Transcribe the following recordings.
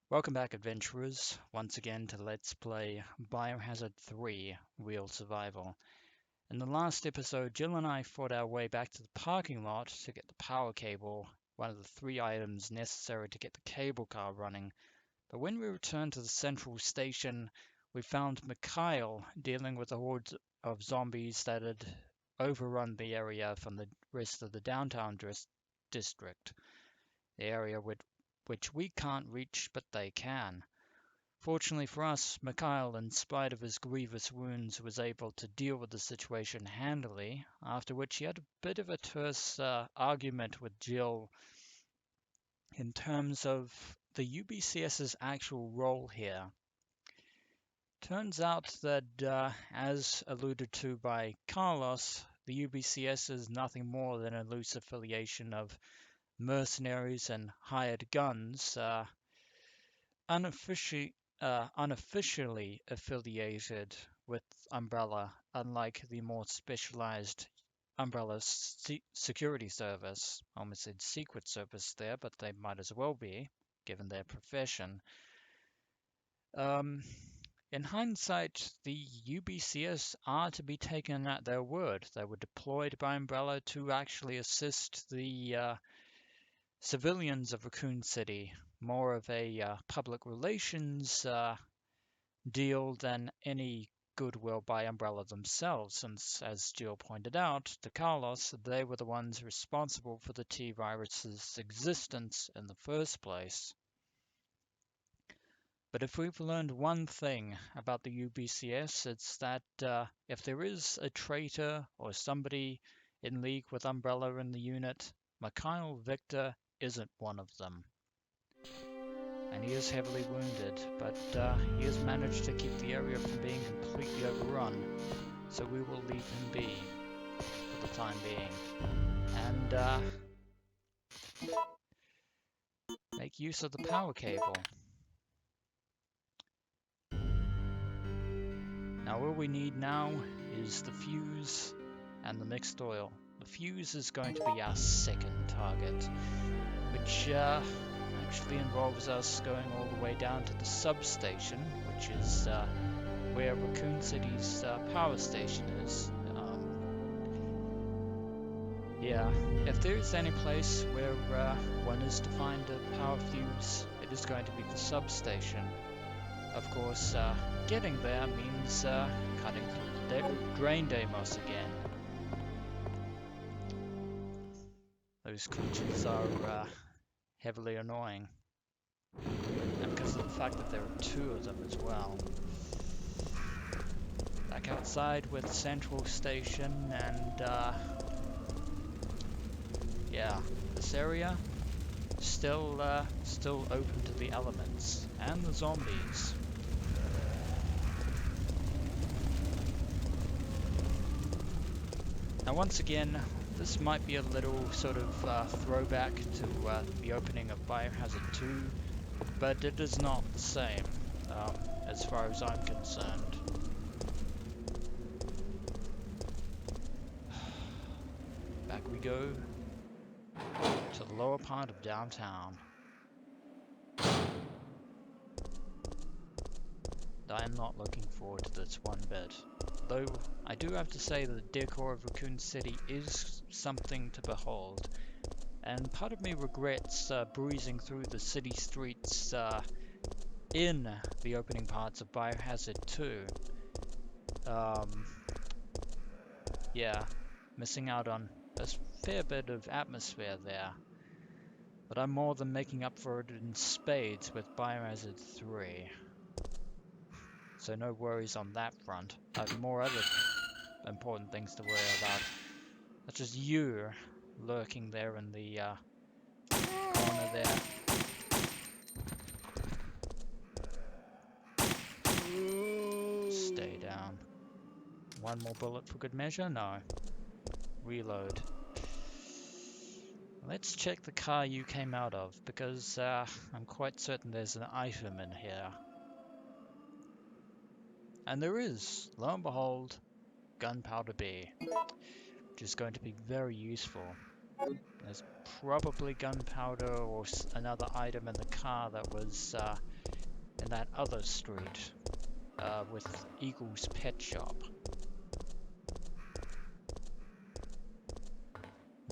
Welcome back, adventurers, once again to Let's Play Biohazard 3 Real Survival. In the last episode, Jill and I fought our way back to the parking lot to get the power cable, one of the three items necessary to get the cable car running. But when we returned to the central station, we found Mikhail dealing with a horde of zombies that had overrun the area from the rest of the downtown district, the area which we can't reach, but they can. Fortunately for us, Mikhail, in spite of his grievous wounds, was able to deal with the situation handily, after which he had a bit of a terse argument with Jill in terms of the UBCS's actual role here. Turns out that, as alluded to by Carlos, the UBCS is nothing more than a loose affiliation of mercenaries and hired guns, unofficially affiliated with Umbrella, unlike the more specialized Umbrella Security Service. I almost said Secret Service there, but they might as well be, given their profession. Um, in hindsight, the UBCS are to be taken at their word. They were deployed by Umbrella to actually assist the civilians of Raccoon City, more of a public relations deal than any goodwill by Umbrella themselves, since, as Jill pointed out to Carlos, they were the ones responsible for the T-Virus's existence in the first place. But if we've learned one thing about the UBCS, it's that if there is a traitor or somebody in league with Umbrella in the unit, Mikhail Victor isn't one of them. And he is heavily wounded, but he has managed to keep the area from being completely overrun, so we will leave him be for the time being, and make use of the power cable. Now all we need now is the fuse and the mixed oil. The fuse is going to be our second target, which actually involves us going all the way down to the substation, which is where Raccoon City's power station is. Yeah, if there is any place where one is to find a power fuse, it is going to be the substation. Of course, getting there means cutting through the drain demos again. Those creatures are heavily annoying. And because of the fact that there are two of them as well. Back outside with Central Station, and yeah, this area still open to the elements and the zombies. Now once again, this might be a little sort of throwback to the opening of Biohazard 2, but it is not the same, as far as I'm concerned. Back we go to the lower part of downtown. I am not looking forward to this one bit. Though I do have to say that the decor of Raccoon City is something to behold. And part of me regrets breezing through the city streets in the opening parts of Biohazard 2. Yeah, missing out on a fair bit of atmosphere there. But I'm more than making up for it in spades with Biohazard 3. So no worries on that front. I have more other important things to worry about, such as you lurking there in the corner there. Stay down. One more bullet for good measure? No. Reload. Let's check the car you came out of, because I'm quite certain there's an item in here. And there is, lo and behold, Gunpowder B, which is going to be very useful. There's probably gunpowder or another item in the car that was in that other street with Eagle's Pet Shop.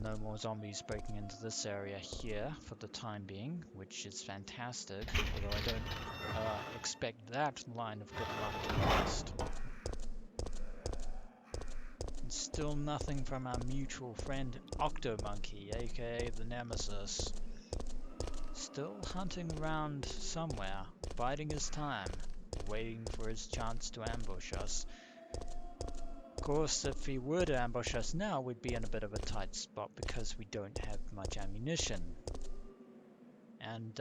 No more zombies breaking into this area here for the time being, which is fantastic, although I don't expect that line of good luck to last. And still nothing from our mutual friend Octomonkey, aka the Nemesis. Still hunting around somewhere, biding his time, waiting for his chance to ambush us. Of course, if he were to ambush us now, we'd be in a bit of a tight spot because we don't have much ammunition. And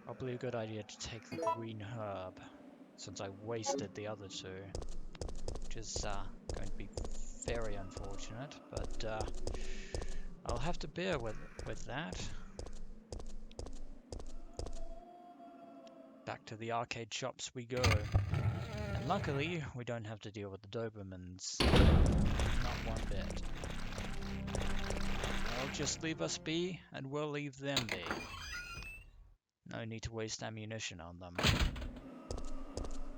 probably a good idea to take the green herb, since I wasted the other two, which is going to be very unfortunate, but I'll have to bear with that. Back to the arcade shops we go. And luckily, we don't have to deal with the Dobermans. Not one bit. They'll just leave us be, and we'll leave them be. No need to waste ammunition on them.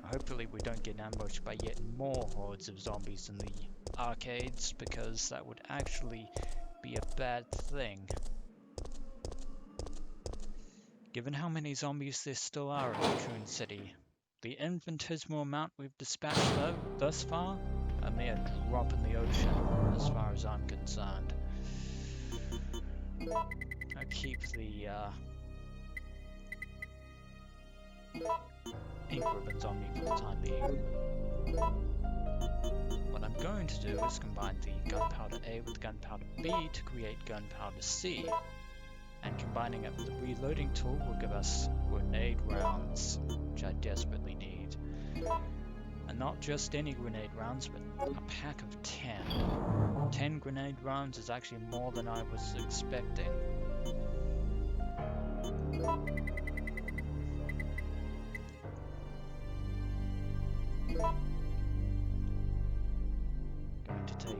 Hopefully we don't get ambushed by yet more hordes of zombies in the arcades, because that would actually be a bad thing. Given how many zombies there still are in Raccoon City, the infinitesimal amount we've dispatched thus far, a mere drop in the ocean, as far as I'm concerned. I'll keep the ink ribbons on me for the time being. What I'm going to do is combine the gunpowder A with gunpowder B to create gunpowder C. And combining it with the reloading tool will give us grenade rounds, which I desperately need. And not just any grenade rounds, but a pack of 10. 10 grenade rounds is actually more than I was expecting. Going to take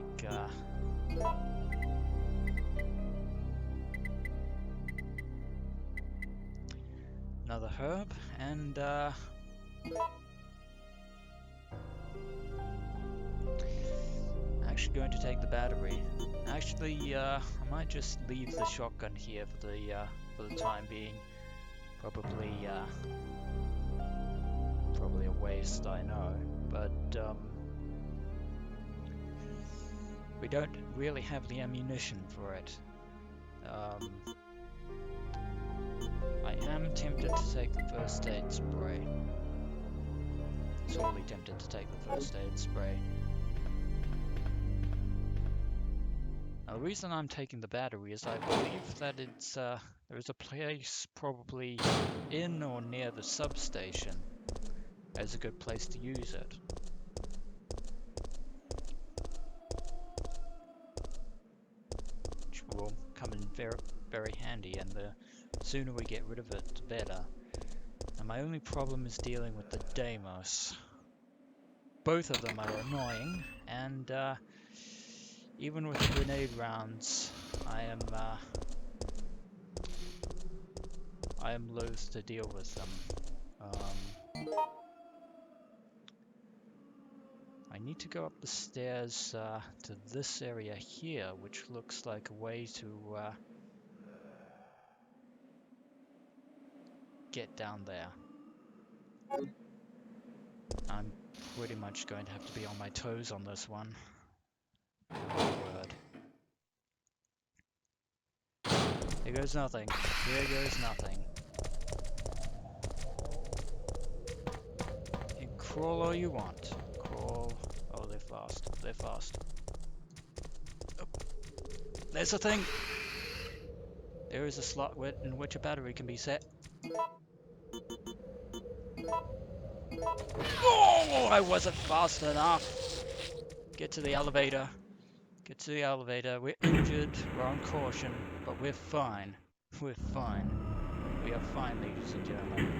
another herb, and actually going to take the battery. Actually, I might just leave the shotgun here for the time being. Probably a waste, I know, but we don't really have the ammunition for it. I am tempted to take the first aid spray. Sorely tempted to take the first aid spray. Now, the reason I'm taking the battery is I believe that it's there is a place probably in or near the substation as a good place to use it. Which will come in very, very handy, and the sooner we get rid of it, the better. And my only problem is dealing with the Deimos. Both of them are annoying, and even with the grenade rounds, I am loath to deal with them. I need to go up the stairs to this area here, which looks like a way to get down there. I'm pretty much going to have to be on my toes on this one. Oh my word. Here goes nothing. Here goes nothing. You can crawl all you want. Crawl. Oh, they're fast. They're fast. Oh. There's a thing! There is a slot in which a battery can be set. Oh, I wasn't fast enough. Get to the elevator. Get to the elevator. We're injured. We're on caution, but we're fine. We're fine. We are fine, ladies and gentlemen.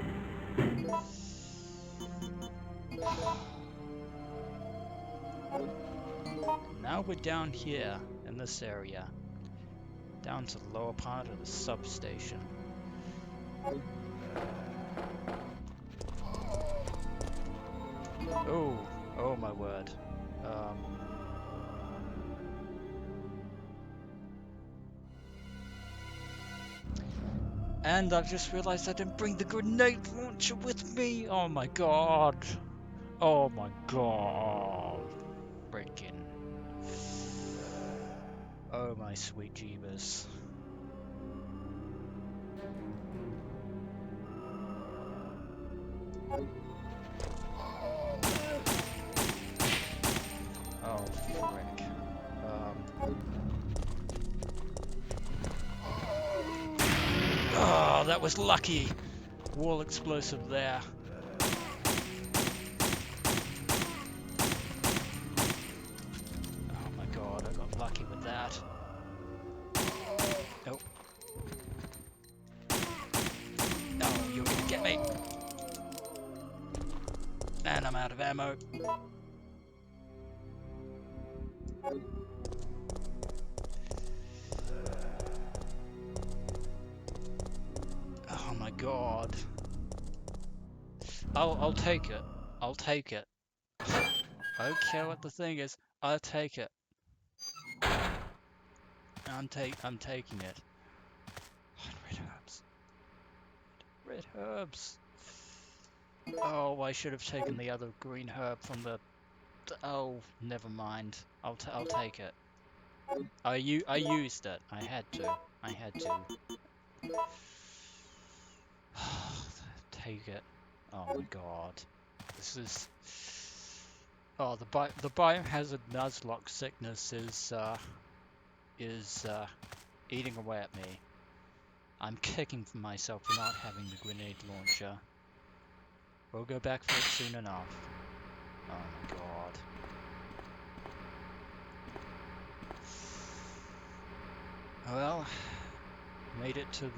Now we're down here in this area. down to the lower part of the substation. Oh, oh my word. And I've just realized I didn't bring the grenade launcher with me. Oh my god. Oh my god. Freaking. Oh my sweet jeebus. Oh frick. Oh, that was lucky. Wall explosive there. Oh my god, I got lucky with that. Nope. No, you're gonna get me. And I'm out of ammo. Oh my god. I'll take it. I'll take it. I don't care what the thing is. I'll take it. I'm taking it. Red herbs. Red herbs. Oh, I should have taken the other green herb from the. Oh, never mind. I'll take it. I used it. I had to. I had to. Take it. Oh my god. This is. Oh, the biohazard Nuzlocke sickness is eating away at me. I'm kicking for myself for not having the grenade launcher. We'll go back for it soon enough. Oh my god. Well, made it to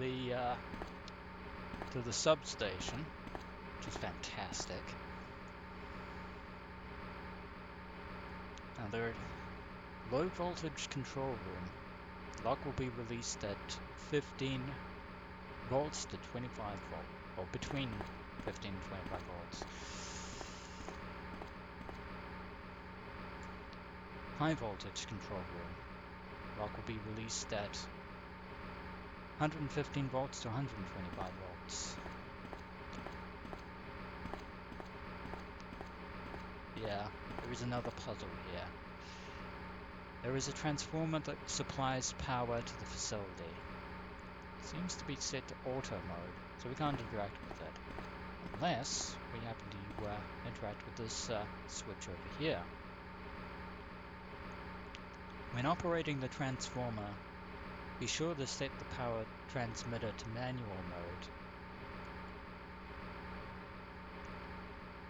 the substation, which is fantastic. Now there, low voltage control room. Lock will be released at 15 volts to 25 volt, or between 15 and 25 volts. High voltage control room. Lock will be released at 115 volts to 125 volts. Yeah, there is another puzzle here. There is a transformer that supplies power to the facility. It seems to be set to auto mode, so we can't interact with it. Unless we happen to interact with this switch over here. When operating the transformer, be sure to set the power transmitter to manual mode.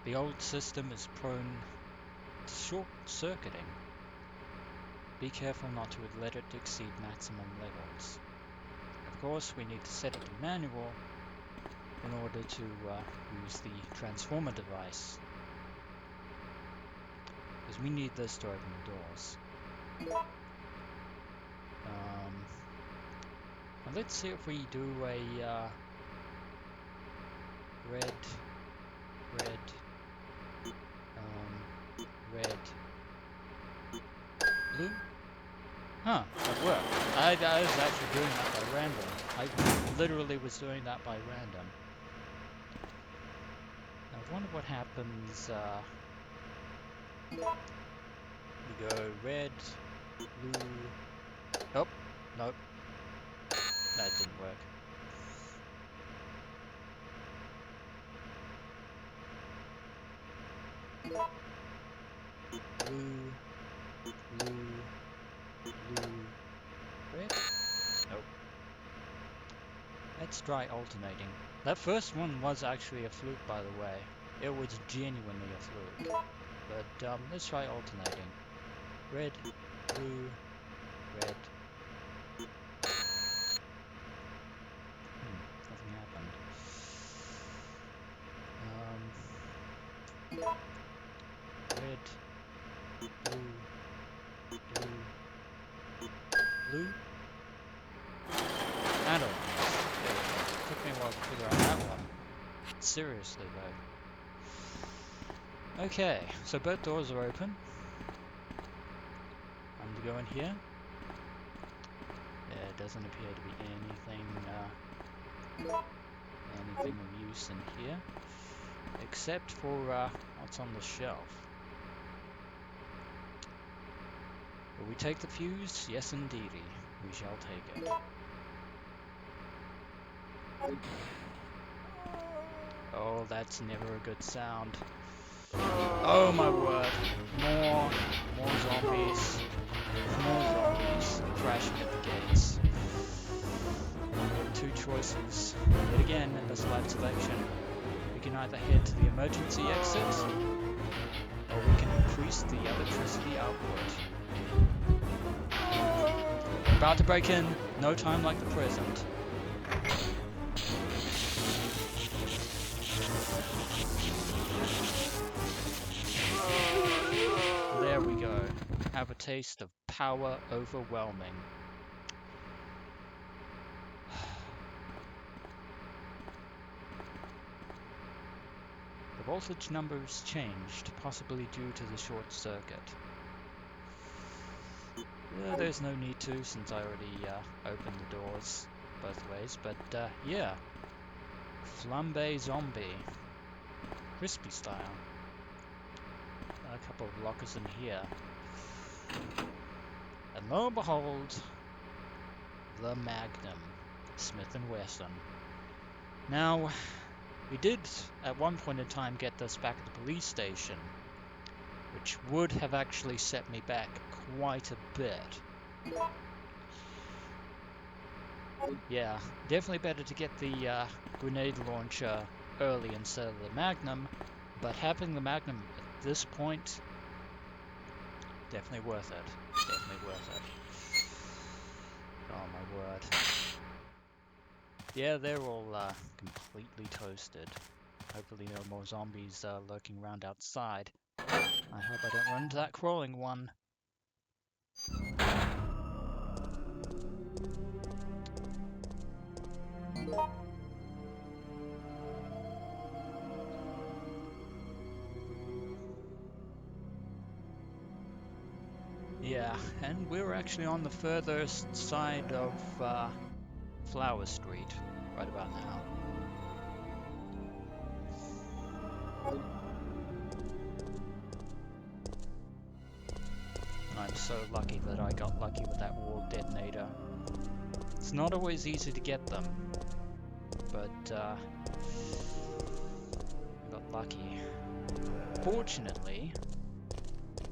The old system is prone to short-circuiting. Be careful not to let it exceed maximum levels. Of course, we need to set it to manual in order to use the transformer device. Because we need this to open the doors. Well, let's see if we do a red, blue. Huh, that worked. I was actually doing that by random. I literally was doing that by random. I wonder what happens. We go red, blue. Oh, nope. That didn't work. Blue, red? Nope. Let's try alternating. That first one was actually a fluke, by the way. It was genuinely a fluke. But let's try alternating. Red, blue, red. Nothing happened. Red, blue, blue. seriously though. Okay, so both doors are open. I'm to go in here. There doesn't appear to be anything of use in here, except for what's on the shelf. Will we take the fuse? Yes, indeedy, we shall take it. Oh, that's never a good sound. Oh my word! More zombies. More zombies crashing at the gates. Two choices. Yet again, in this live selection, we can either head to the emergency exit, or we can increase the electricity output. About to break in, no time like the present. There we go. Have a taste of power overwhelming. The voltage numbers changed, possibly due to the short circuit. There's no need to, since I already opened the doors both ways, but yeah. Flambe zombie. Crispy style. A couple of lockers in here. And lo and behold, the Magnum. Smith & Wesson. Now, we did at one point in time get this back at the police station, which would have actually set me back quite a bit. Yeah, definitely better to get the grenade launcher early instead of the Magnum, but having the Magnum at this point, definitely worth it. Definitely worth it. Oh my word. Yeah, they're all completely toasted. Hopefully no more zombies lurking around outside. I hope I don't run into that crawling one. Yeah, and we're actually on the furthest side of Flower Street right about now. I'm so lucky that I got lucky with that wall detonator. It's not always easy to get them, but I got lucky. Fortunately,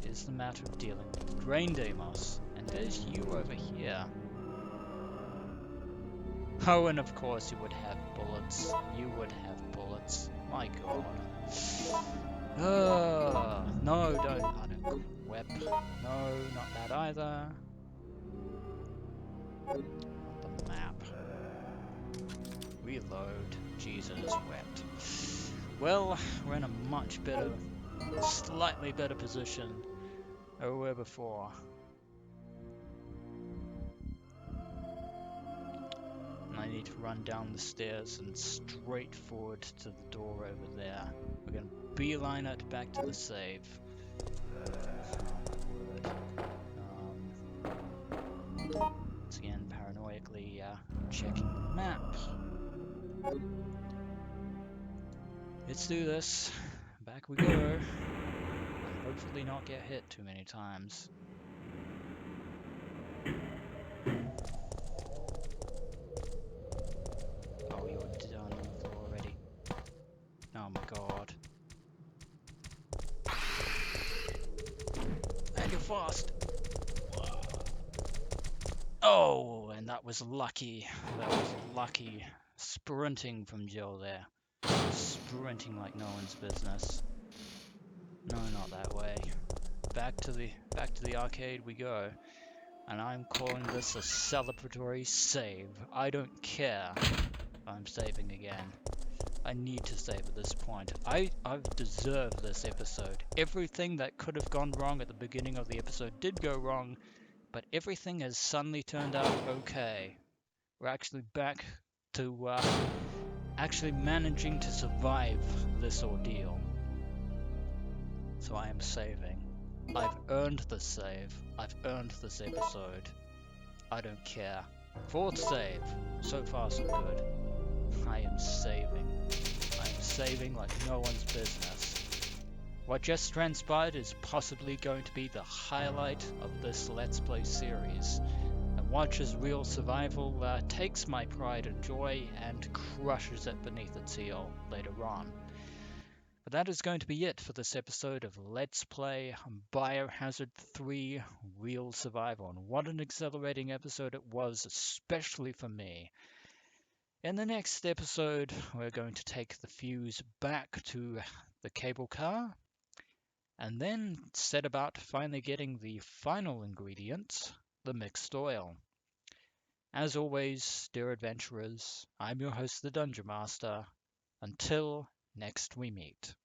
it is the matter of dealing with Drain Deimos, and there's you over here. Oh, and of course you would have bullets. You would have bullets. My god. No, don't unequip. No, not that either. The map. Reload. Jesus wept. Well, we're in a much better, slightly better position than we were before. And I need to run down the stairs and straight forward to the door over there. We're going to beeline it back to the save. Once again, paranoically checking the map. Let's do this. Back we go. And hopefully not get hit too many times. Oh, you're done already. Oh my god. And you're fast. Oh, and that was lucky. That was lucky. Sprinting from Jill there. Sprinting like no one's business. No, not that way. Back to the arcade we go. And I'm calling this a celebratory save. I don't care if I'm saving again. I need to save at this point. I've deserved this episode. Everything that could have gone wrong at the beginning of the episode did go wrong, but everything has suddenly turned out okay. We're actually back to actually managing to survive this ordeal. So I am saving. I've earned the save. I've earned this episode. I don't care. Fourth save. So far, so good. I am saving. I am saving like no one's business. What just transpired is possibly going to be the highlight of this Let's Play series. And watch as real survival takes my pride and joy and crushes it beneath its heel later on. But that is going to be it for this episode of Let's Play Biohazard 3 Real Survival. And what an exhilarating episode it was, especially for me. In the next episode, we're going to take the fuse back to the cable car and then set about finally getting the final ingredient, the mixed oil. As always, dear adventurers, I'm your host, the Dungeon Master. Until next we meet.